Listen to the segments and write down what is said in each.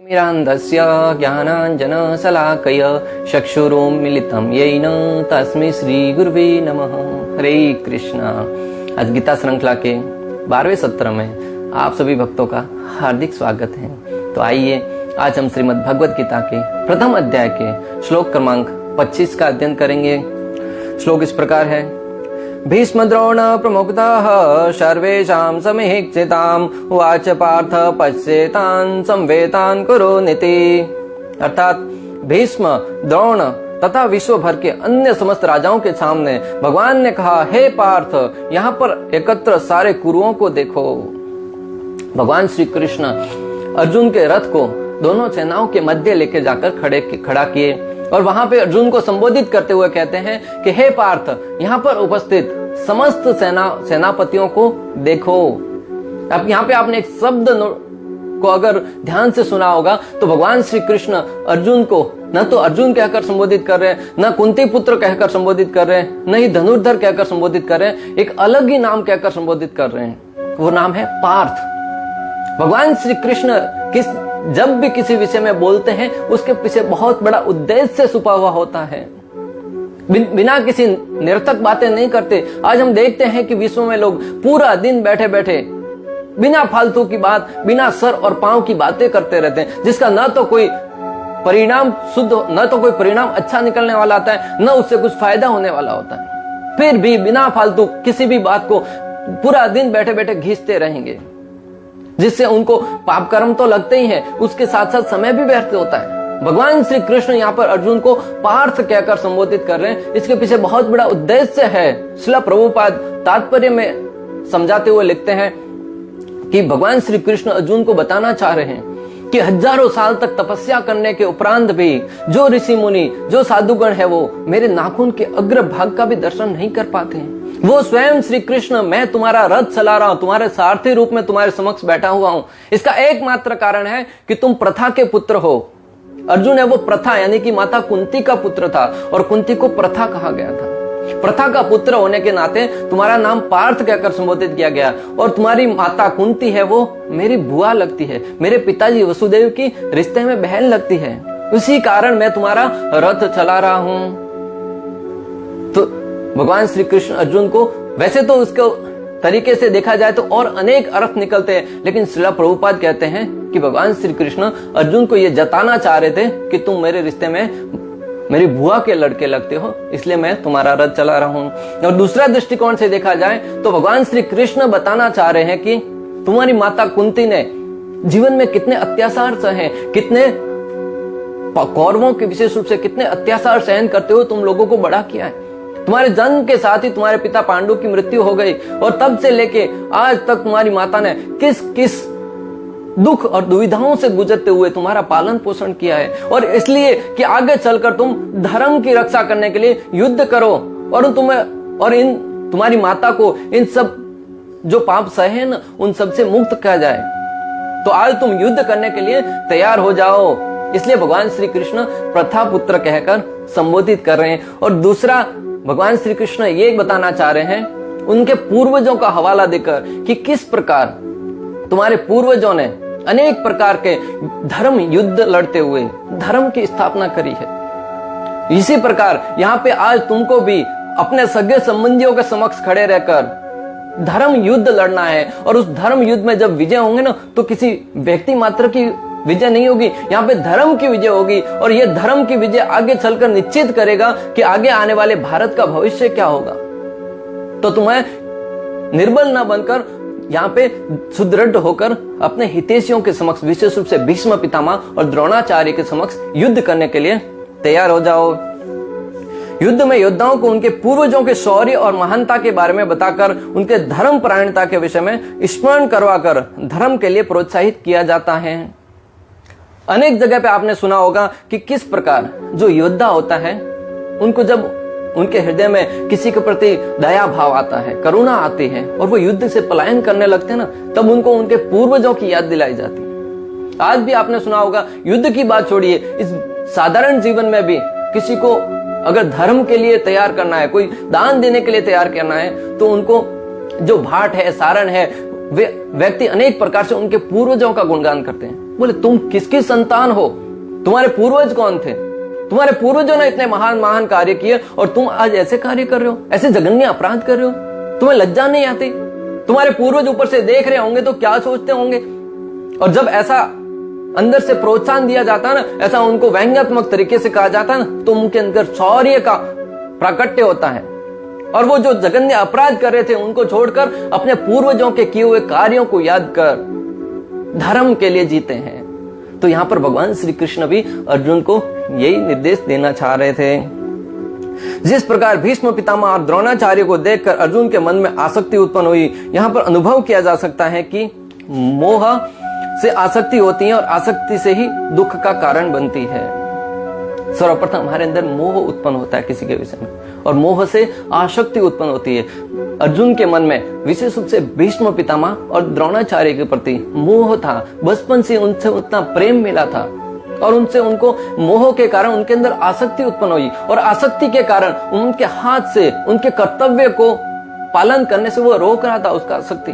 मिरान्धस्य ज्ञानाञ्जनशलाकय चक्षुरुन्मीलितं येन तस्मै श्रीगुरुवे नमः। हरे कृष्णा। आज गीता श्रृंखला के 12वें सत्र में आप सभी भक्तों का हार्दिक स्वागत है। तो आइए आज हम श्रीमद् भगवद गीता के प्रथम अध्याय के श्लोक क्रमांक 25 का अध्ययन करेंगे। श्लोक इस प्रकार है। भीष्म द्रोण प्रमुक्ताः सर्वेषां समीक्षिताम् उवाच पार्थ पश्येतान् संवेतान् कुरु नीति। अर्थात भीष्म, द्रोण तथा विश्व भर के अन्य समस्त राजाओं के सामने भगवान ने कहा, हे पार्थ, यहाँ पर एकत्र सारे कुरुओं को देखो। भगवान श्री कृष्ण अर्जुन के रथ को दोनों सेनाओं के मध्य लेके जाकर खड़ा किए और वहां पे अर्जुन को संबोधित करते हुए कहते हैं कि हे पार्थ, यहाँ पर उपस्थित समस्त सेनापतियों को देखो। अब यहाँ पे आपने एक शब्द को अगर ध्यान से सुना होगा तो भगवान श्री कृष्ण अर्जुन को न तो अर्जुन कहकर संबोधित कर रहे हैं, न कुंती पुत्र कहकर संबोधित कर रहे हैं, न ही धनुर्धर कहकर संबोधित कर रहे हैं, एक अलग ही नाम कहकर संबोधित कर रहे हैं। वो नाम है पार्थ। भगवान श्री कृष्ण जब भी किसी विषय में बोलते हैं उसके पीछे बहुत बड़ा उद्देश्य छुपा हुआ होता है। बिना किसी निरर्थक बातें नहीं करते। आज हम देखते हैं कि विश्व में लोग पूरा दिन बैठे बैठे बिना फालतू की बात, बिना सर और पांव की बातें करते रहते हैं, जिसका न तो कोई परिणाम शुद्ध, न तो कोई परिणाम अच्छा निकलने वाला होता है, न उससे कुछ फायदा होने वाला होता है। फिर भी बिना फालतू किसी भी बात को पूरा दिन बैठे बैठे घींचते रहेंगे, जिससे उनको पाप कर्म तो लगते ही है, उसके साथ साथ समय भी व्यर्थ होता है। भगवान श्री कृष्ण यहाँ पर अर्जुन को पार्थ कहकर संबोधित कर रहे हैं। इसके पीछे बहुत बड़ा उद्देश्य है। श्रील प्रभुपाद तात्पर्य में समझाते हुए लिखते हैं कि भगवान श्री कृष्ण अर्जुन को बताना चाह रहे हैं कि हजारों साल तक तपस्या करने के उपरांत भी जो ऋषि मुनि, जो साधुगण है, वो मेरे नाखून के अग्र भाग का भी दर्शन नहीं कर पाते हैं। वो स्वयं श्री कृष्ण, मैं तुम्हारा रथ चला रहा हूं, तुम्हारे सारथी रूप में तुम्हारे समक्ष बैठा हुआ हूं। इसका एकमात्र कारण है कि तुम प्रथा के पुत्र हो। अर्जुन है वो प्रथा यानी कि माता कुंती का पुत्र था और कुंती को प्रथा कहा गया था। प्रथा का पुत्र होने के नाते तुम्हारा नाम पार्थ कहकर संबोधित किया गया और तुम्हारी माता कुंती है वो मेरी बुआ लगती है, मेरे पिताजी वसुदेव की रिश्ते में बहन लगती है। उसी कारण मैं तुम्हारा रथ चला रहा हूं। तो भगवान श्री कृष्ण अर्जुन को, वैसे तो उसको तरीके से देखा जाए तो और अनेक अर्थ निकलते हैं, लेकिन श्रील प्रभुपाद कहते हैं कि भगवान श्री कृष्ण अर्जुन को यह जताना चाह रहे थे कि तुम मेरे रिश्ते में मेरी बुआ के लड़के लगते हो, इसलिए मैं तुम्हारा रथ चला रहा हूं। और दूसरा दृष्टिकोण से देखा जाए तो भगवान श्री कृष्ण बताना चाह रहे हैं कि तुम्हारी माता कुंती ने जीवन में कितने अत्याचार सहे, कितने कौरवों के विशेष रूप से कितने अत्याचार सहन करते हो तुम लोगों को बड़ा किया है। तुम्हारे जन्म के साथ ही तुम्हारे पिता पांडु की मृत्यु हो गई और तब से लेके आज तक तुम्हारी माता ने किस किस दुख और दुविधाओं से गुजरते हुए तुम्हारा पालन पोषण किया है। और इसलिए कि आगे चलकर तुम धर्म की रक्षा करने के लिए युद्ध करो और तुम्हारी माता को इन सब जो पाप सहे न उन सबसे मुक्त किया जाए। तो आज तुम युद्ध करने के लिए तैयार हो जाओ। इसलिए भगवान श्री कृष्ण प्रथा पुत्र कहकर संबोधित कर रहे हैं। और दूसरा भगवान श्री कृष्ण ये बताना चाह रहे हैं उनके पूर्वजों का हवाला देकर कि किस प्रकार तुम्हारे पूर्वजों ने अनेक प्रकार के धर्म युद्ध लड़ते हुए धर्म की स्थापना करी है। इसी प्रकार यहाँ पे आज तुमको भी अपने सगे संबंधियों के समक्ष खड़े रहकर धर्म युद्ध लड़ना है। और उस धर्म युद्ध में जब विजय होंगे ना, तो किसी व्यक्ति मात्र की विजय नहीं होगी, यहाँ पे धर्म की विजय होगी। और ये धर्म की विजय आगे चलकर निश्चित करेगा कि आगे आने वाले भारत का भविष्य क्या होगा। तो तुम्हें निर्बल न बनकर यहाँ पे सुदृढ़ होकर अपने हितैषियों के समक्ष, विशेष रूप से भीष्म पितामह और द्रोणाचार्य के समक्ष युद्ध करने के लिए तैयार हो जाओ। युद्ध में योद्धाओं को उनके पूर्वजों के शौर्य और महानता के बारे में बताकर उनके धर्म परायणता के विषय में स्मरण करवाकर धर्म के लिए प्रोत्साहित किया जाता है। अनेक जगह पे आपने सुना होगा कि किस प्रकार जो योद्धा होता है उनको जब उनके हृदय में किसी के प्रति दया भाव आता है, करुणा आती है और वो युद्ध से पलायन करने लगते हैं ना, तब उनको उनके पूर्वजों की याद दिलाई जाती है। आज भी आपने सुना होगा, युद्ध की बात छोड़िए, इस साधारण जीवन में भी किसी को अगर धर्म के लिए तैयार करना है, कोई दान देने के लिए तैयार करना है, तो उनको जो भाट है, सारण है, वे व्यक्ति अनेक प्रकार से उनके पूर्वजों का गुणगान करते हैं। बोले तुम किसकी संतान हो, तुम्हारे पूर्वज कौन थे, तुम्हारे पूर्वजों ने इतने महान महान कार्य किए और तुम आज ऐसे कार्य कर रहे हो, ऐसे जघन्य अपराध कर रहे हो, तुम्हें लज्जा नहीं आती? तुम्हारे पूर्वज ऊपर से देख रहे होंगे तो क्या सोचते होंगे? और जब ऐसा अंदर से प्रोत्साहन दिया जाता है ना, ऐसा उनको व्यंग्यात्मक तरीके से कहा जाता है ना, तो उनके अंदर शौर्य का प्राकट्य होता है और वो जो जघन्य अपराध कर रहे थे उनको छोड़कर अपने पूर्वजों के किए हुए कार्यों को याद कर धर्म के लिए जीते हैं। तो यहां पर भगवान श्री कृष्ण भी अर्जुन को यही निर्देश देना चाह रहे थे। जिस प्रकार भीष्म पितामह और द्रोणाचार्य को देखकर अर्जुन के मन में आसक्ति उत्पन्न हुई, यहां पर अनुभव किया जा सकता है कि मोह से आसक्ति होती है और आसक्ति से ही दुख का कारण बनती है। सर्वप्रथम हमारे अंदर मोह उत्पन्न होता है किसी के विषय में और मोह से आसक्ति उत्पन्न होती है। अर्जुन के मन में विशेष रूप से भीष्म पितामह और द्रोणाचार्य के प्रति मोह था, बचपन से उनसे उतना प्रेम मिला था और उनसे उनको मोह के कारण उनके अंदर आसक्ति उत्पन्न हुई और आसक्ति के कारण उनके हाथ से उनके कर्तव्य को पालन करने से वो रोक रहा था उसका आसक्ति।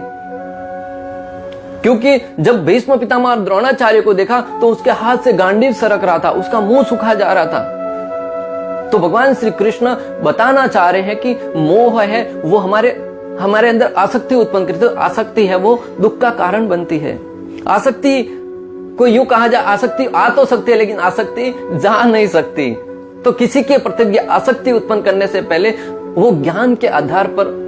क्योंकि जब भीष्म पितामह और द्रोणाचार्य को देखा तो उसके हाथ से गांडीव सरक रहा था, उसका मुंह सूखा जा रहा था। तो भगवान श्री कृष्ण बताना चाह रहे हैं कि मोह है वो हमारे अंदर आसक्ति उत्पन्न करती है। आसक्ति है वो दुख का कारण बनती है। आसक्ति को यूं कहा जाए, आसक्ति आ तो सकती है लेकिन आसक्ति जा नहीं सकती। तो किसी के प्रति आसक्ति उत्पन्न करने से पहले वो ज्ञान के आधार पर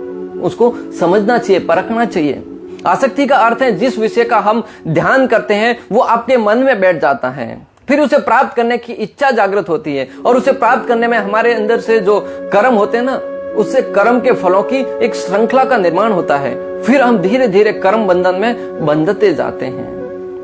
उसको समझना चाहिए, परखना चाहिए। आसक्ति का अर्थ है जिस विषय का हम ध्यान करते हैं वो आपके मन में बैठ जाता है, फिर उसे प्राप्त करने की इच्छा जागृत होती है और उसे प्राप्त करने में हमारे अंदर से जो कर्म होते हैं ना, उससे कर्म के फलों की एक श्रृंखला का निर्माण होता है। फिर हम धीरे धीरे कर्म बंधन में बंधते जाते हैं।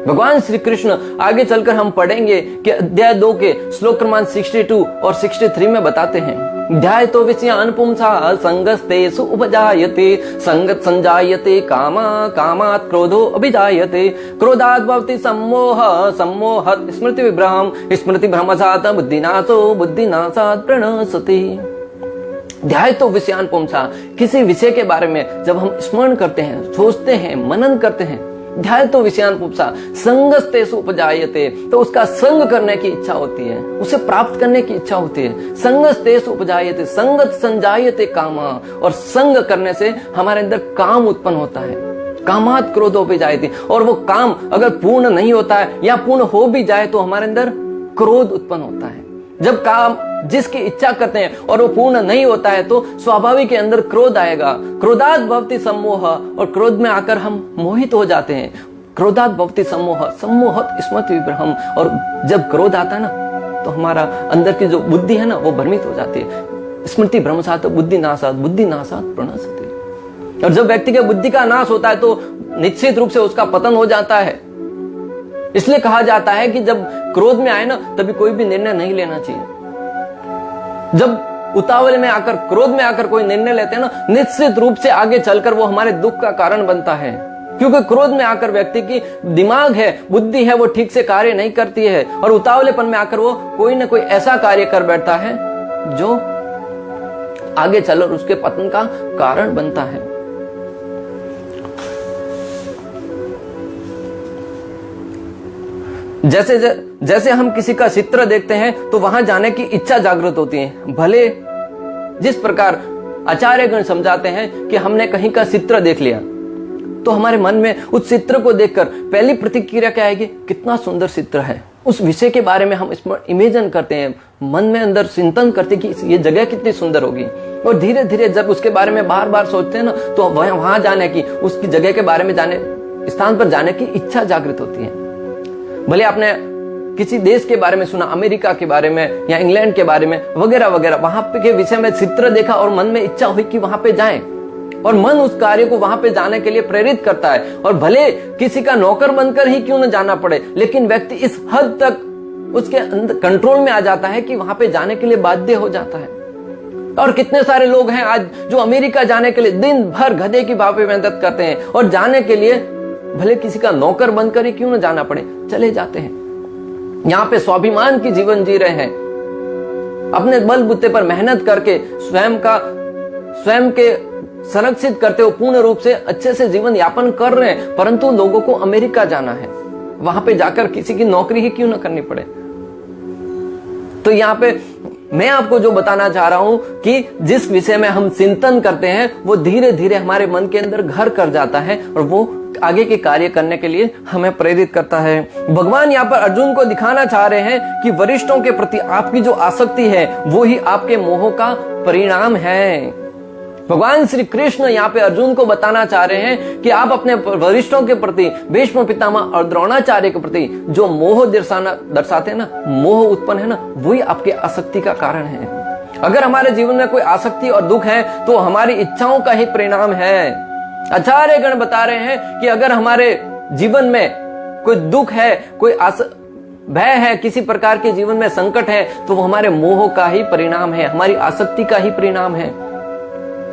भगवान श्री कृष्ण आगे चलकर हम पढ़ेंगे कि अध्याय 2 के श्लोक क्रमांक 62 और 63 में बताते हैं, ध्याय तो विषयान पुंसा संगस्तेषु उपजायते संगत संजायते कामा कामात् क्रोधो अभिजायते क्रोधात् भवति सम्मोह सम्मोहात् स्मृति विभ्रम स्मृति भ्रमसात् बुद्धिनाशो बुद्धिनाशात् प्रणश्यति। ध्याय तो विषयान पुंसा, किसी विषय के बारे में जब हम स्मरण करते हैं, सोचते हैं, मनन करते हैं, ध्याय तो विषयान पुंसा संगस्तेषु उपजायते, तो उसका संग करने की इच्छा होती है, उसे प्राप्त करने की इच्छा होती है। संगस्तेषु उपजायते संगत संजायते कामा, और संग करने से हमारे अंदर काम उत्पन्न होता है। कामात् क्रोधो अभिजायते, और वो काम अगर पूर्ण नहीं होता है या पूर्ण हो भी जाए तो हमारे अंदर क्रोध उत्पन्न होता है। जब काम जिसकी इच्छा करते हैं और वो पूर्ण नहीं होता है तो स्वाभाविक के अंदर क्रोध आएगा। क्रोधात् भवति सम्मोह, और क्रोध में आकर हम मोहित हो जाते हैं। क्रोधात् भवति सम्मोह सम्मोहात् स्मृति विभ्रम, और जब क्रोध आता है ना तो हमारा अंदर की जो बुद्धि है ना वो भ्रमित हो जाती है। स्मृति भ्रमसात् बुद्धिनाशात् बुद्धिनाशात् प्रणश्यति, और जब व्यक्ति के बुद्धि का नाश होता है तो निश्चित रूप से उसका पतन हो जाता है। इसलिए कहा जाता है कि जब क्रोध में आए ना तभी कोई भी निर्णय नहीं लेना चाहिए। जब उतावले में आकर, क्रोध में आकर कोई निर्णय लेते हैं ना, निश्चित रूप से आगे चलकर वो हमारे दुख का कारण बनता है। क्योंकि क्रोध में आकर व्यक्ति की दिमाग है, बुद्धि है, वो ठीक से कार्य नहीं करती है, और उतावलेपन में आकर वो कोई ना कोई ऐसा कार्य कर बैठता है जो आगे चलकर उसके पतन का कारण बनता है। जैसे हम किसी का चित्र देखते हैं तो वहां जाने की इच्छा जागृत होती है। भले जिस प्रकार आचार्यगण समझाते हैं कि हमने कहीं का चित्र देख लिया तो हमारे मन में उस चित्र को देखकर पहली प्रतिक्रिया क्या आएगी, कितना सुंदर चित्र है। उस विषय के बारे में हम इमेजिन करते हैं, मन में अंदर चिंतन करते हैं कि ये जगह कितनी सुंदर होगी, और धीरे धीरे जब उसके बारे में बार बार सोचते हैं ना तो वहां जाने की, उसकी जगह के बारे में जाने, स्थान पर जाने की इच्छा जागृत होती है। भले आपने किसी देश के बारे में सुना, अमेरिका के बारे में या इंग्लैंड के बारे में वगैरह वगैरह, वहां पे के विषय में चित्र देखा और मन में इच्छा हुई कि वहां पे जाएं, और मन उस कार्य को वहां पे जाने के लिए प्रेरित करता है। और भले किसी का नौकर बनकर ही क्यों न जाना पड़े, लेकिन व्यक्ति इस हद तक उसके अंदर कंट्रोल में आ जाता है कि वहां पे जाने के लिए बाध्य हो जाता है। और कितने सारे लोग हैं आज जो अमेरिका जाने के लिए दिन भर गधे की भाव पे मेहनत करते हैं, और जाने के लिए भले किसी का नौकर बनकर ही क्यों न जाना पड़े, चले जाते हैं। यहाँ पे स्वाभिमान की जीवन जी रहे हैं, अपने बलबूते पर मेहनत करके स्वयं के संरक्षित करते हुए पूर्ण रूप से अच्छे से जीवन यापन कर रहे हैं, परंतु लोगों को अमेरिका जाना है, वहां पे जाकर किसी की नौकरी ही क्यों ना करनी पड़े। तो यहाँ पे मैं आपको जो बताना चाह रहा हूं कि जिस विषय में हम चिंतन करते हैं वो धीरे धीरे हमारे मन के अंदर घर कर जाता है और वो आगे के कार्य करने के लिए हमें प्रेरित करता है। भगवान यहाँ पर अर्जुन को दिखाना चाह रहे हैं कि वरिष्ठों के प्रति आपकी जो आसक्ति है वो ही आपके मोह का परिणाम है। भगवान श्री कृष्ण यहाँ पे अर्जुन को बताना चाह रहे हैं कि आप अपने वरिष्ठों के प्रति, भीष्म पितामह और द्रोणाचार्य के प्रति जो मोह दर्शाते हैं ना, मोह उत्पन्न है ना, वही आपके आसक्ति का कारण है। अगर हमारे जीवन में कोई आसक्ति और दुख है तो हमारी इच्छाओं का ही परिणाम है। आचार्य गण बता रहे हैं कि अगर हमारे जीवन में कोई दुख है, कोई भय है, किसी प्रकार के जीवन में संकट है, तो वो हमारे मोह का ही परिणाम है, हमारी आसक्ति का ही परिणाम है।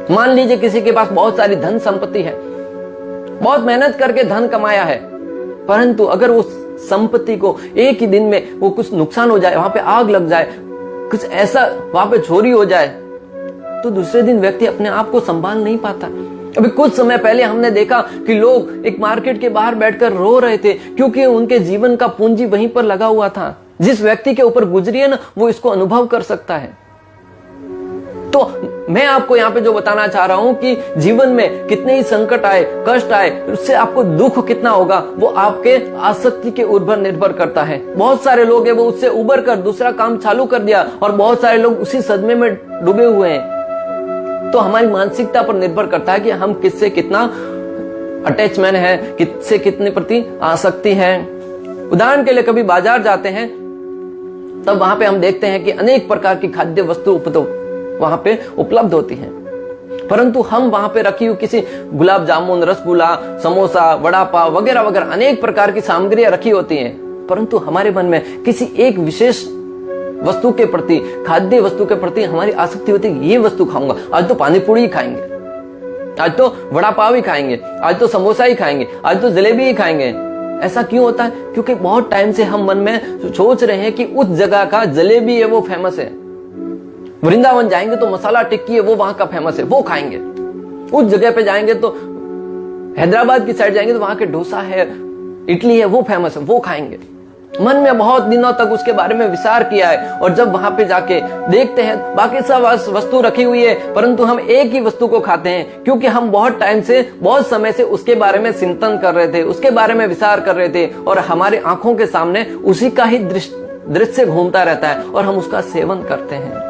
मान लीजिए किसी के पास बहुत सारी धन संपत्ति है, बहुत मेहनत करके धन कमाया है, परंतु अगर उस संपत्ति को एक ही दिन में वो कुछ नुकसान हो जाए, वहां पे आग लग जाए, कुछ ऐसा वहां पे चोरी हो जाए, तो दूसरे दिन व्यक्ति अपने आप को संभाल नहीं पाता। अभी कुछ समय पहले हमने देखा कि लोग एक मार्केट के बाहर बैठकर रो रहे थे क्योंकि उनके जीवन का पूंजी वहीं पर लगा हुआ था। जिस व्यक्ति के ऊपर गुजरी है ना, वो इसको अनुभव कर सकता है। तो मैं आपको यहाँ पे जो बताना चाह रहा हूं कि जीवन में कितने ही संकट आए, कष्ट आए, उससे आपको दुख कितना होगा वो आपके आसक्ति के ऊपर निर्भर करता है। बहुत सारे लोग हैं वो उससे उबर कर दूसरा काम चालू कर दिया और बहुत सारे लोग उसी सदमे में डूबे हुए हैं। तो हमारी मानसिकता पर निर्भर करता है कि हम किससे कितना अटैचमेंट है, किससे कितने प्रति आसक्ति है। उदाहरण के लिए कभी बाजार जाते हैं तब वहां पे हम देखते हैं कि अनेक प्रकार की खाद्य वस्तु वहां पे उपलब्ध होती हैं, परंतु हम वहां पे रखी हुई किसी गुलाब जामुन, रसगुल्ला, समोसा, वड़ा पाव वगैरह वगैरह अनेक प्रकार की सामग्रियां रखी होती हैं, परंतु हमारे मन में किसी एक विशेष वस्तु के प्रति, खाद्य वस्तु के प्रति हमारी आसक्ति होती है। ये वस्तु खाऊंगा, आज तो पानी पूरी ही खाएंगे, आज तो वड़ा पाव ही खाएंगे, आज तो समोसा ही खाएंगे, आज तो जलेबी ही खाएंगे। ऐसा क्यों होता है? क्योंकि बहुत टाइम से हम मन में सोच रहे हैं कि उस जगह का जलेबी है वो फेमस है, वृंदावन जाएंगे तो मसाला टिक्की है वो वहां का फेमस है, वो खाएंगे। उस जगह पे जाएंगे तो हैदराबाद की साइड जाएंगे तो वहां के डोसा है, इडली है, वो फेमस है, वो खाएंगे। मन में बहुत दिनों तक उसके बारे में विचार किया है और जब वहां पे जाके देखते हैं बाकी सब वस्तु रखी हुई है, परंतु हम एक ही वस्तु को खाते हैं क्योंकि हम बहुत टाइम से, बहुत समय से उसके बारे में चिंतन कर रहे थे, उसके बारे में विचार कर रहे थे और हमारे आंखों के सामने उसी का ही दृश्य घूमता रहता है और हम उसका सेवन करते हैं।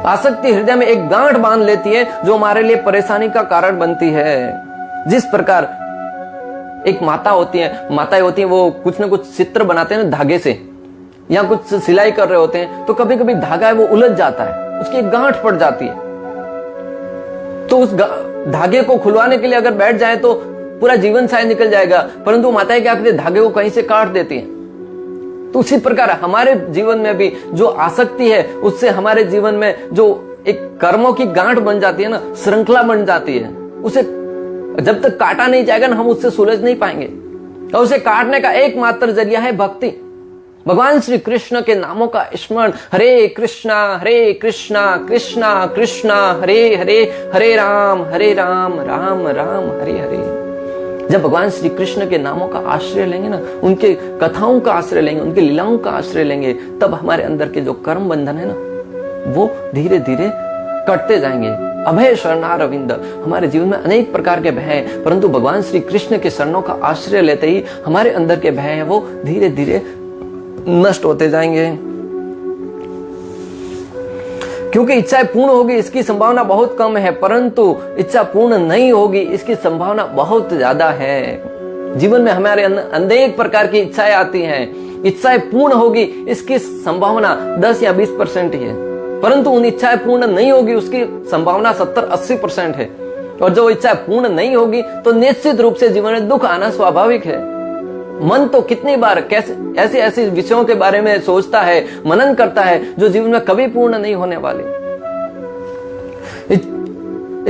आसक्ति हृदय में एक गांठ बांध लेती है जो हमारे लिए परेशानी का कारण बनती है। जिस प्रकार एक माताएं होती हैं, वो कुछ ना कुछ चित्र बनाते हैं धागे से या कुछ सिलाई कर रहे होते हैं, तो कभी कभी धागा है वो उलझ जाता है, उसकी एक गांठ पड़ जाती है। तो उस धागे को खुलवाने के लिए अगर बैठ जाए तो पूरा जीवन शायद निकल जाएगा, परंतु माताएं क्या करती है, धागे को कहीं से काट देती है। तो उसी प्रकार हमारे जीवन में भी जो आसक्ति है उससे हमारे जीवन में जो एक कर्मों की गांठ बन जाती है ना, श्रृंखला बन जाती है, उसे जब तक काटा नहीं जाएगा ना हम उससे सुलझ नहीं पाएंगे। और उसे काटने का एकमात्र जरिया है भक्ति, भगवान श्री कृष्ण के नामों का स्मरण। हरे कृष्णा कृष्णा कृष्णा हरे हरे, हरे राम राम राम हरे हरे। जब भगवान श्री कृष्ण के नामों का आश्रय लेंगे ना, उनके कथाओं का आश्रय लेंगे, उनकी लीलाओं का आश्रय लेंगे, तब हमारे अंदर के जो कर्म बंधन है ना वो धीरे धीरे कटते जाएंगे। अभय शरणारविंद, हमारे जीवन में अनेक प्रकार के भय हैं, परंतु भगवान श्री कृष्ण के शरणों का आश्रय लेते ही हमारे अंदर के भय हैं वो धीरे धीरे नष्ट होते जाएंगे। क्योंकि इच्छाएं पूर्ण होगी इसकी संभावना बहुत कम है, परंतु इच्छा पूर्ण नहीं होगी इसकी संभावना बहुत ज्यादा है। जीवन में हमारे अनेक प्रकार की इच्छाएं आती हैं, इच्छाएं पूर्ण होगी इसकी संभावना 10 या 20% ही है, परंतु उन इच्छाएं पूर्ण नहीं होगी उसकी संभावना 70-80% है। और जो इच्छा पूर्ण नहीं होगी तो निश्चित रूप से जीवन में दुख आना स्वाभाविक है। मन तो कितनी बार कैसे ऐसे विषयों के बारे में सोचता है, मनन करता है जो जीवन में कभी पूर्ण नहीं होने वाले।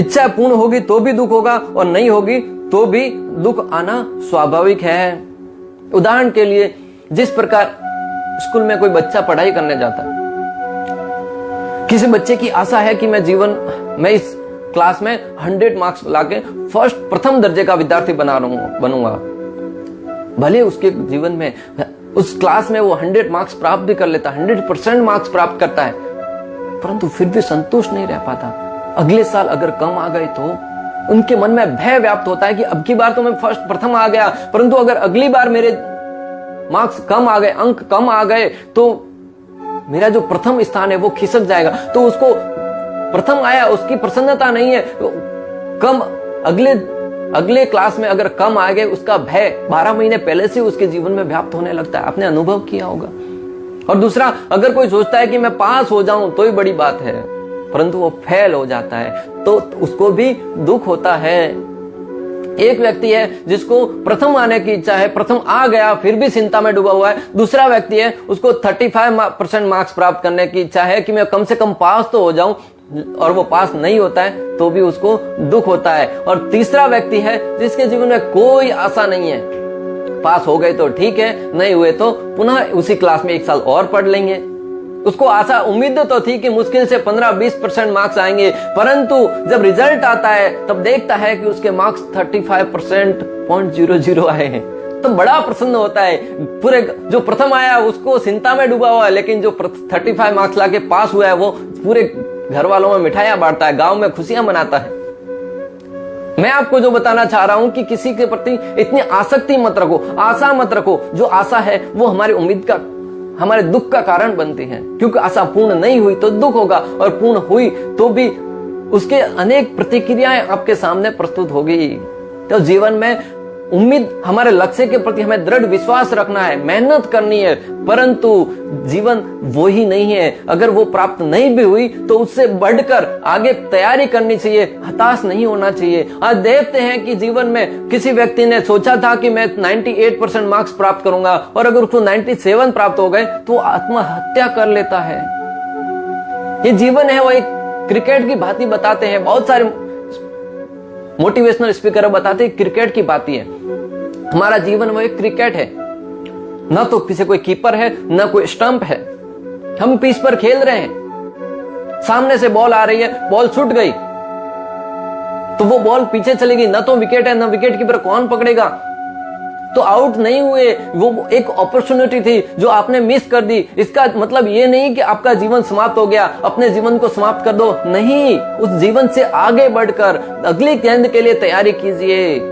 इच्छा पूर्ण होगी तो भी दुख होगा और नहीं होगी तो भी दुख आना स्वाभाविक है। उदाहरण के लिए जिस प्रकार स्कूल में कोई बच्चा पढ़ाई करने जाता है, किसी बच्चे की आशा है कि मैं इस क्लास में 100 मार्क्स लाके प्रथम दर्जे का विद्यार्थी बनूंगा। भले उसके जीवन में उस क्लास में वो 100 मार्क्स प्राप्त भी कर लेता, 100% मार्क्स प्राप्त करता है, परंतु फिर भी संतुष्ट नहीं रह पाता। अगले साल अगर कम आ गए तो उनके मन में भय व्याप्त होता है कि अब की बार तो मैं प्रथम आ गया, परंतु अगर अगली बार मेरे मार्क्स कम आ गए, अंक कम आ गए, तो मेरा जो प्रथम स्थान है वो खिसक जाएगा। तो उसको प्रथम आया, उसकी प्रसन्नता नहीं है, कम अगले क्लास में अगर कम आ गए, उसका भय 12 महीने पहले से उसके जीवन में व्याप्त होने लगता है। आपने अनुभव किया होगा। और दूसरा, अगर कोई सोचता है कि मैं पास हो जाऊं तो ही बड़ी बात है, परंतु वो फेल हो जाता है तो उसको भी दुख होता है। एक व्यक्ति है जिसको प्रथम आने की इच्छा है, प्रथम आ गया फिर भी चिंता में डूबा हुआ है। दूसरा व्यक्ति है, उसको 35% मार्क्स प्राप्त करने की इच्छा है कि मैं कम से कम पास तो हो जाऊं, और वो पास नहीं होता है तो भी उसको दुख होता है। और तीसरा व्यक्ति है जिसके जीवन में कोई आशा नहीं है, पास हो गए तो ठीक है, नहीं हुए तो पुनः उसी क्लास में 1 साल और पढ़ लेंगे। उसको आशा उम्मीद तो थी कि मुश्किल से 15-20% मार्क्स आएंगे, परंतु जब रिजल्ट आता है तब देखता है कि उसके मार्क्स 35.00 आए हैं, तो बड़ा प्रसन्न होता है। पूरे जो प्रथम आया उसको चिंता में डूबा हुआ है, लेकिन जो 35 मार्क्स लाके पास हुआ है वो पूरे घर वालों में मिठाइयां बांटता है, गांव में खुशियां मनाता है। मैं आपको जो बताना चाह रहा हूं कि किसी के प्रति इतनी आसक्ति मत रखो, आशा मत रखो। जो आशा है वो हमारी उम्मीद का, हमारे दुख का कारण बनती है, क्योंकि आशा पूर्ण नहीं हुई तो दुख होगा, और पूर्ण हुई तो भी उसके अनेक प्रतिक्रियाएं आपके सामने प्रस्तुत होगी। तो जीवन में उम्मीद, हमारे लक्ष्य के प्रति हमें दृढ़ विश्वास रखना है, मेहनत करनी है, परंतु जीवन वो ही नहीं है। अगर वो प्राप्त नहीं भी हुई तो उससे बढ़कर आगे तैयारी करनी चाहिए, हताश नहीं होना चाहिए। आज देखते हैं कि जीवन में किसी व्यक्ति ने सोचा था कि मैं 98% मार्क्स प्राप्त करूंगा, और अगर उसको 97 प्राप्त हो गए तो आत्महत्या कर लेता है। ये जीवन है वो एक क्रिकेट की भांति बताते हैं, बहुत सारे मोटिवेशनल स्पीकर बताते हैं क्रिकेट की बात है। हमारा जीवन वो एक क्रिकेट है, ना तो किसी कोई कीपर है ना कोई स्टंप है, हम पिच पर खेल रहे हैं। सामने से बॉल आ रही है, बॉल छूट गई तो वो बॉल पीछे चली गई, ना तो विकेट है ना विकेट कीपर, कौन पकड़ेगा? तो आउट नहीं हुए, वो एक अपॉर्चुनिटी थी जो आपने मिस कर दी। इसका मतलब ये नहीं कि आपका जीवन समाप्त हो गया, अपने जीवन को समाप्त कर दो, नहीं, उस जीवन से आगे बढ़कर अगली गेंद के लिए तैयारी कीजिए।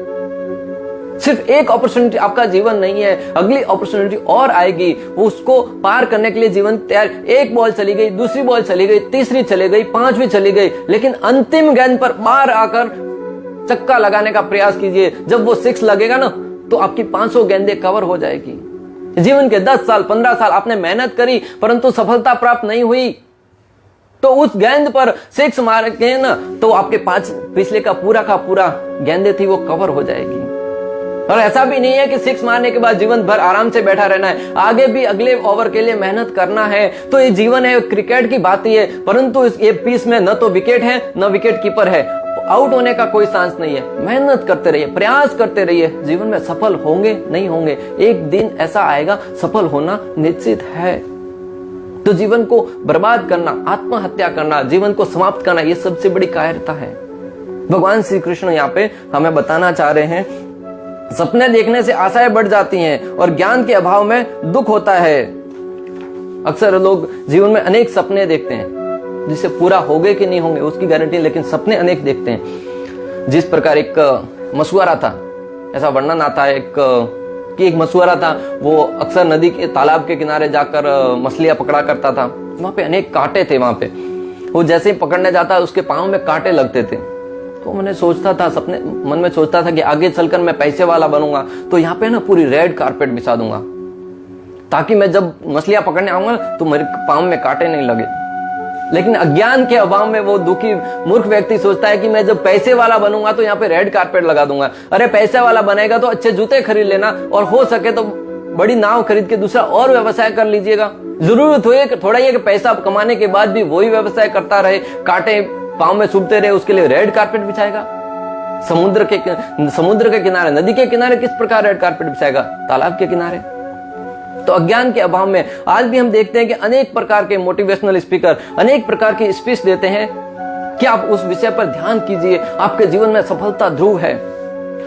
सिर्फ एक अपॉर्चुनिटी आपका जीवन नहीं है, अगली अपॉर्चुनिटी और आएगी, उसको पार करने के लिए जीवन तैयार। एक बॉल चली गई, दूसरी बॉल चली गई, तीसरी चली गई, 5वीं चली गई, लेकिन अंतिम गेंद पर बाहर आकर चक्का लगाने का प्रयास कीजिए। जब वो 6 लगेगा ना तो आपकी 500 गेंदें कवर हो जाएगी। जीवन के 10 साल 15 साल आपने मेहनत करी परंतु सफलता प्राप्त नहीं हुई, तो उस गेंद पर 6 मार के ना तो आपके 5 पिछले का पूरा गेंदें थी वो कवर हो जाएगी। और ऐसा भी नहीं है कि 6 मारने के बाद जीवन भर आराम से बैठा रहना है, आगे भी अगले ओवर के लिए मेहनत करना है। तो ये जीवन है, क्रिकेट की बात ही है, परंतु ये पिच में न तो विकेट है न विकेट कीपर है, आउट होने का कोई चांस नहीं है। मेहनत करते रहिए, प्रयास करते रहिए, जीवन में सफल होंगे नहीं होंगे, एक दिन ऐसा आएगा सफल होना निश्चित है। तो जीवन को बर्बाद करना, आत्महत्या करना, जीवन को समाप्त करना, ये सबसे बड़ी कायरता है। भगवान श्री कृष्ण यहाँ पे हमें बताना चाह रहे हैं, सपने देखने से आशाएं बढ़ जाती हैं और ज्ञान के अभाव में दुख होता है। अक्सर लोग जीवन में अनेक सपने देखते हैं, जिससे पूरा होंगे कि नहीं होंगे उसकी गारंटी, लेकिन सपने अनेक देखते हैं। जिस प्रकार एक मछुआरा था, ऐसा वर्णन आता है कि एक मछुआरा था, वो अक्सर नदी के तालाब के किनारे जाकर मछलियां पकड़ा करता था। वहां पे अनेक कांटे थे, वहां पे वो जैसे ही पकड़ने जाता उसके पांव में कांटे लगते थे। तो मैंने सोचता था, सपने मन में सोचता था कि आगे चलकर मैं पैसे वाला बनूंगा तो यहाँ पे ना पूरी रेड कारपेट बिछा दूंगा, ताकि मैं जब मछलियां पकड़ने आऊंगा तो मेरे पांव में कांटे नहीं लगे। लेकिन अज्ञान के अभाव में वो दुखी मूर्ख व्यक्ति सोचता है कि मैं जब पैसे वाला बनूंगा तो यहाँ पे रेड कारपेट लगा दूंगा। अरे पैसे वाला बनेगा तो अच्छे जूते खरीद लेना, और हो सके तो बड़ी नाव खरीद के दूसरा और व्यवसाय कर लीजिएगा। जरूरत हुए थोड़ा ही कि पैसा कमाने के बाद भी वही व्यवसाय करता रहे, कांटे पांव में चुभते रहे, उसके लिए रेड कारपेट बिछाएगा। समुद्र के किनारे, नदी के किनारे किस प्रकार रेड कारपेट बिछाएगा? तालाब के किनारे। तो अज्ञान के अभाव में आज भी हम देखते हैं कि अनेक प्रकार के मोटिवेशनल स्पीकर अनेक प्रकार की स्पीच देते हैं कि आप उस विषय पर ध्यान कीजिए, आपके जीवन में सफलता ध्रुव है।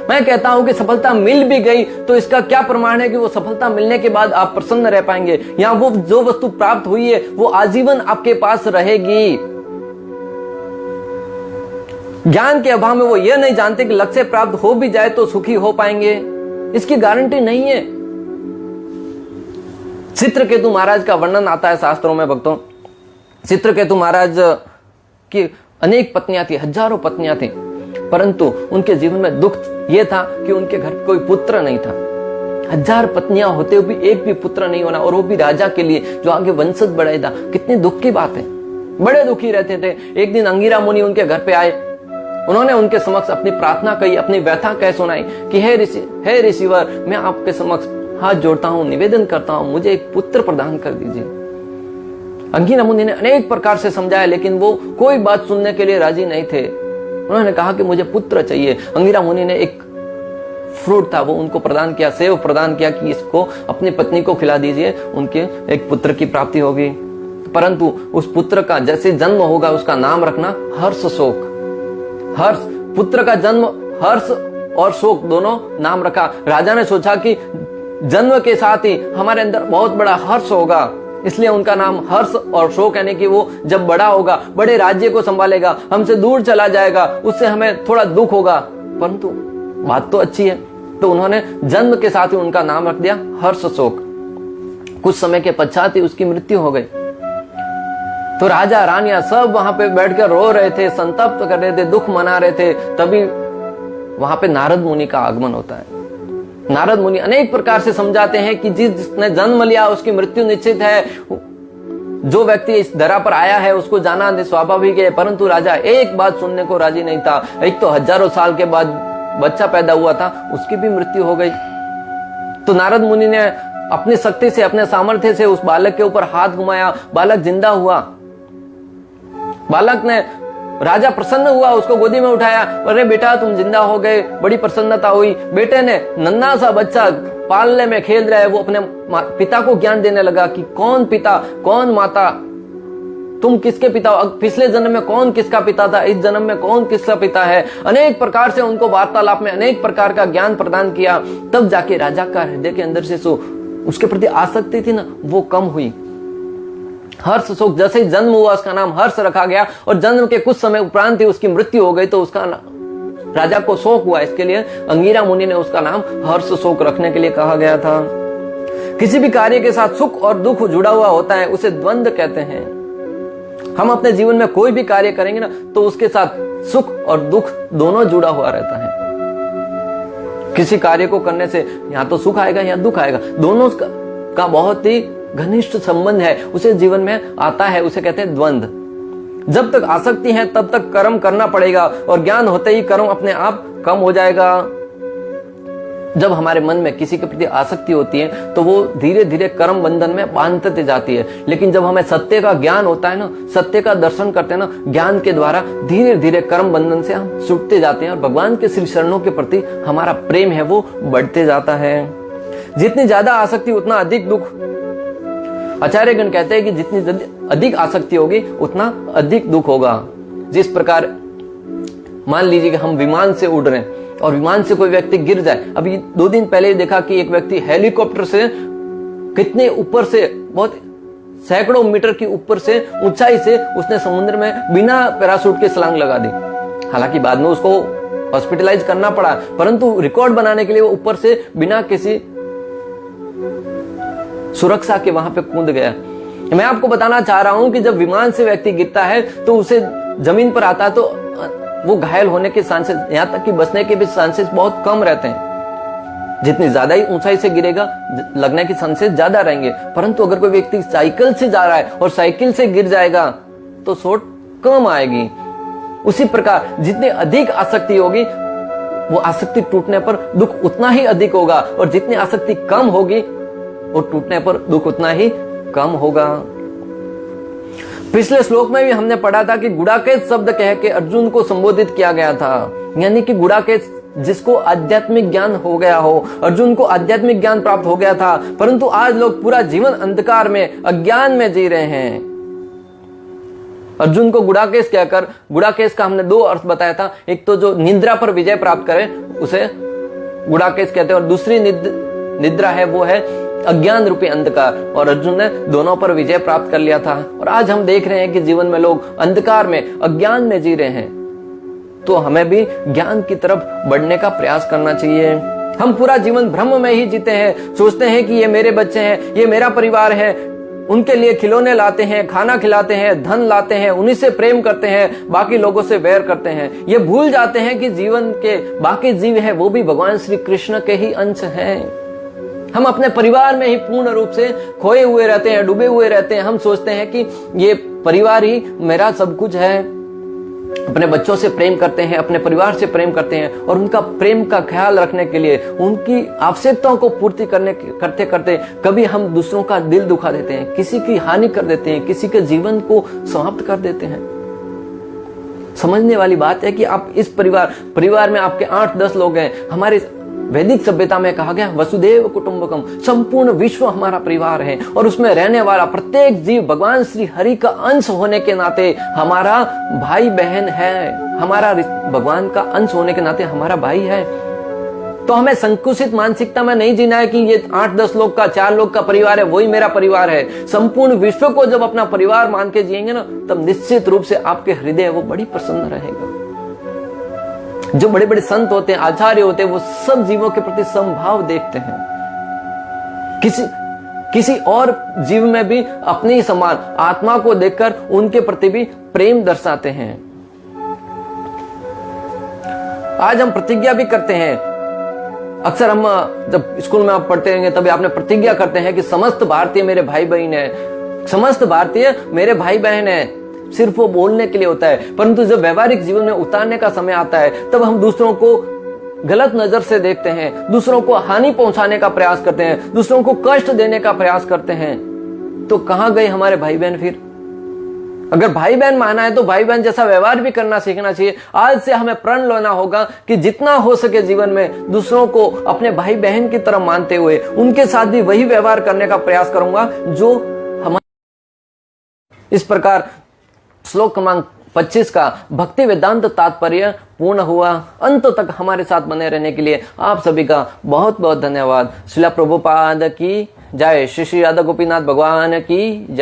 मैं कहता हूं कि सफलता मिल भी गई तो इसका क्या प्रमाण है कि वो सफलता मिलने के बाद आप प्रसन्न रह पाएंगे, या वो जो वस्तु प्राप्त हुई है वो आजीवन आपके पास रहेगी। ज्ञान के अभाव में वो ये नहीं जानते कि लक्ष्य प्राप्त हो भी जाए तो सुखी हो पाएंगे, इसकी गारंटी नहीं है। चित्रकेतु महाराज का वर्णन आता है शास्त्रों में भक्तों। चित्रकेतु महाराज की अनेक पत्नियां थी, हजारों पत्नियां थी, परंतु उनके जीवन में दुख यह था कि उनके घर कोई पुत्र नहीं था। 1000 पत्नियां होते हुए भी एक भी पुत्र नहीं होना, और वो भी राजा के लिए जो आगे वंशज बढ़ेगा। कितनी दुख की बात है, बड़े दुखी रहते थे। एक दिन अंगिरा मुनि उनके घर पे आए, उन्होंने उनके समक्ष अपनी प्रार्थना कही, अपनी व्यथा कह सुनाई कि हे ऋषिवर, मैं आपके समक्ष हाथ जोड़ता हूं, निवेदन करता हूं, मुझे एक पुत्र प्रदान कर दीजिए। अंगिरा मुनि ने अनेक प्रकार से समझाया, लेकिन वो कोई बात सुनने के लिए राजी नहीं थे। उन्होंने कहा कि मुझे पुत्र चाहिए। अंगिरा मुनि ने एक फ्रूट था वो उनको प्रदान किया, सेव प्रदान किया कि इसको अपनी पत्नी को खिला दीजिए, उनके एक पुत्र की प्राप्ति होगी। परंतु उस पुत्र का जैसे जन्म होगा उसका नाम रखना हर्ष शोक। हर्ष, पुत्र का जन्म हर्ष और शोक दोनों नाम रखा। राजा ने सोचा कि जन्म के साथ ही हमारे अंदर बहुत बड़ा हर्ष होगा, इसलिए उनका नाम हर्ष और शोक, यानी कि वो जब बड़ा होगा, बड़े राज्य को संभालेगा, हमसे दूर चला जाएगा, उससे हमें थोड़ा दुख होगा। परंतु बात तो अच्छी है, तो उन्होंने जन्म के साथ ही उनका नाम रख दिया हर्ष शोक। कुछ समय के पश्चात ही उसकी मृत्यु हो गई। तो राजा रानियां सब वहां पे बैठकर रो रहे थे, संतप्त कर रहे थे, दुख मना रहे थे। तभी वहां पे नारद मुनि का आगमन होता है। नारद मुनि अनेक प्रकार से समझाते हैं कि जिसने जन्म लिया उसकी मृत्यु निश्चित है, जो व्यक्ति इस धरा पर आया है उसको जाना स्वाभाविक है। परंतु राजा एक बात सुनने को राजी नहीं था। एक तो हजारों साल के बाद बच्चा पैदा हुआ था, उसकी भी मृत्यु हो गई। तो नारद मुनि ने अपनी शक्ति से, अपने सामर्थ्य से उस बालक के ऊपर हाथ घुमाया, बालक जिंदा हुआ। बालक ने, राजा प्रसन्न हुआ, उसको गोदी में उठाया, अरे बेटा तुम जिंदा हो गए, बड़ी प्रसन्नता हुई। बेटे ने, नन्हा सा बच्चा पालने में खेल रहा है, वो अपने पिता को ज्ञान देने लगा कि कौन पिता कौन माता, तुम किसके पिता हो, पिछले जन्म में कौन किसका पिता था, इस जन्म में कौन किसका पिता है। अनेक प्रकार से उनको वार्तालाप में अनेक प्रकार का ज्ञान प्रदान किया। तब जाके राजा का हृदय के अंदर से उसके प्रति आसक्ति थी ना, वो कम हुई। हर्ष शोक, जैसे ही जन्म हुआ उसका नाम हर्ष रखा गया, और जन्म के कुछ समय उपरांत ही उसकी मृत्यु हो गई, तो उसका राजा को शोक हुआ। इसके लिए अंगिरा मुनि ने उसका नाम हर्ष शोक रखने के लिए कहा गया था। किसी भी कार्य के साथ सुख और दुख जुड़ा हुआ होता है, उसे द्वंद्व कहते हैं। हम अपने जीवन में कोई भी कार्य करेंगे ना, तो उसके साथ सुख और दुख दोनों जुड़ा हुआ रहता है। किसी कार्य को करने से या तो सुख आएगा या दुख आएगा, दोनों का बहुत ही घनिष्ठ संबंध है, उसे जीवन में आता है, उसे कहते हैं द्वंद्व। जब तक आसक्ति है तब तक कर्म करना पड़ेगा, और ज्ञान होते ही कर्म अपने आप कम हो जाएगा। जब हमारे मन में किसी के प्रति आसक्ति होती है तो वो धीरे धीरे कर्म बंधन में बांधते जाती है, लेकिन जब हमें सत्य का ज्ञान होता है ना, सत्य का दर्शन करते हैं ना, ज्ञान के द्वारा धीरे धीरे कर्म बंधन से हम छूटते जाते हैं, और भगवान के श्री चरणों के प्रति हमारा प्रेम है वो बढ़ते जाता है। जितनी ज्यादा आसक्ति उतना अधिक दुख। आचार्यगण कहते हैं कि जितनी अधिक आसक्ति होगी उतना अधिक दुख होगा। जिस प्रकार मान लीजिए कि हम विमान से उड़ रहे हैं और विमान से कोई व्यक्ति गिर जाए। अभी 2 दिन पहले ही देखा कि एक व्यक्ति हेलीकॉप्टर से कितने ऊपर से, बहुत सैकड़ों मीटर की ऊपर से ऊंचाई से उसने समुद्र में बिना पैराशूट के छलांग लगा दी। हालांकि बाद में उसको हॉस्पिटलाइज करना पड़ा, परंतु रिकॉर्ड बनाने के लिए वो ऊपर से बिना किसी सुरक्षा के वहां पे कूद गया। मैं आपको बताना चाह रहा हूं कि जब विमान से व्यक्ति गिरता है तो उसे जमीन पर आता है तो वो घायल होने के चांसेस, यहां तक कि बचने के भी चांसेस बहुत कम रहते हैं। जितनी ज्यादा ही ऊंचाई से गिरेगा लगने के चांसेस ज्यादा रहेंगे। परंतु अगर कोई व्यक्ति साइकिल से जा रहा है और साइकिल से गिर जाएगा तो चोट कम आएगी। उसी प्रकार जितनी अधिक आसक्ति होगी वो आसक्ति टूटने पर दुख उतना ही अधिक होगा, और जितनी आसक्ति कम होगी और टूटने पर दुख उतना ही कम होगा। पिछले श्लोक में भी हमने पढ़ा था कि गुड़ाकेश शब्द कह के अर्जुन को संबोधित किया गया था, यानी कि गुड़ाकेश जिसको आध्यात्मिक ज्ञान हो गया हो, अर्जुन को आध्यात्मिक ज्ञान प्राप्त हो गया था। परंतु आज लोग पूरा जीवन अंधकार में, अज्ञान में जी रहे हैं। अर्जुन को गुड़ाकेश कहकर, गुड़ाकेश का हमने 2 अर्थ बताया था। एक तो जो निद्रा पर विजय प्राप्त करे उसे गुड़ाकेश कहते हैं, और दूसरी निद्रा है वो है अज्ञान रूपी अंधकार, और अर्जुन ने दोनों पर विजय प्राप्त कर लिया था। और आज हम देख रहे हैं कि जीवन में लोग अंधकार में, अज्ञान में जी रहे हैं, तो हमें भी ज्ञान की तरफ बढ़ने का प्रयास करना चाहिए। हम पूरा जीवन भ्रम में ही जीते हैं, सोचते हैं कि ये मेरे बच्चे हैं, ये मेरा परिवार है, उनके लिए खिलौने लाते हैं, खाना खिलाते हैं, धन लाते हैं, उन्हीं से प्रेम करते हैं, बाकी लोगों से वैर करते हैं। ये भूल जाते हैं कि जीवन के बाकी जीव हैं वो भी भगवान श्री कृष्ण के ही अंश हैं। हम अपने परिवार में ही पूर्ण रूप से खोए हुए रहते हैं, डूबे हुए रहते हैं। हम सोचते हैं कि ये परिवार ही मेरा सब कुछ है। अपने बच्चों से प्रेम करते हैं, अपने परिवार से प्रेम करते हैं, और उनका प्रेम का ख्याल रखने के लिए, उनकी आवश्यकताओं को पूर्ति करते करते कभी हम दूसरों का दिल दुखा देते हैं, किसी की हानि कर देते हैं, किसी के जीवन को समाप्त कर देते हैं। समझने वाली बात है कि आप इस परिवार में आपके 8-10 लोग हैं। हमारे वैदिक सभ्यता में कहा गया वसुदेव कुटुंबकम, संपूर्ण विश्व हमारा परिवार है, और उसमें रहने वाला प्रत्येक जीव भगवान श्री हरि का अंश होने के नाते हमारा भाई बहन है। हमारा भगवान का अंश होने के नाते हमारा भाई है। तो हमें संकुचित मानसिकता में नहीं जीना है कि ये 8-10 लोग का, 4 लोग का परिवार है, वही मेरा परिवार है। संपूर्ण विश्व को जब अपना परिवार मान के जिएंगे ना, तब निश्चित रूप से आपके हृदय वो बड़ी प्रसन्न रहेगा। जो बड़े बड़े संत होते हैं, आचार्य होते हैं, वो सब जीवों के प्रति समभाव देखते हैं। किसी और जीव में भी अपनी समान आत्मा को देखकर उनके प्रति भी प्रेम दर्शाते हैं। आज हम प्रतिज्ञा भी करते हैं। अक्सर हम जब स्कूल में आप पढ़ते रहेंगे तभी आपने प्रतिज्ञा करते हैं कि समस्त भारतीय मेरे भाई बहन है, समस्त भारतीय मेरे भाई बहन है। सिर्फ वो बोलने के लिए होता है, परंतु जब व्यवहारिक जीवन में उतारने का समय आता है तब हम दूसरों को गलत नजर से देखते हैं, दूसरों को हानि पहुंचाने का प्रयास करते हैं, दूसरों को कष्ट देने का प्रयास करते हैं। तो कहां गए हमारे भाई बहन फिर? अगर भाई बहन माना है तो भाई बहन जैसा व्यवहार भी करना सीखना चाहिए। आज से हमें प्रण लेना होगा कि जितना हो सके जीवन में दूसरों को अपने भाई बहन की तरह मानते हुए उनके साथ भी वही व्यवहार करने का प्रयास करूंगा जो हमारे। इस प्रकार श्लोक क्रमांक 25 का भक्ति वेदांत तात्पर्य पूर्ण हुआ। अंत तक हमारे साथ बने रहने के लिए आप सभी का बहुत बहुत धन्यवाद। श्रील प्रभुपाद की जय। श्री श्री राधा गोपीनाथ भगवान की जय।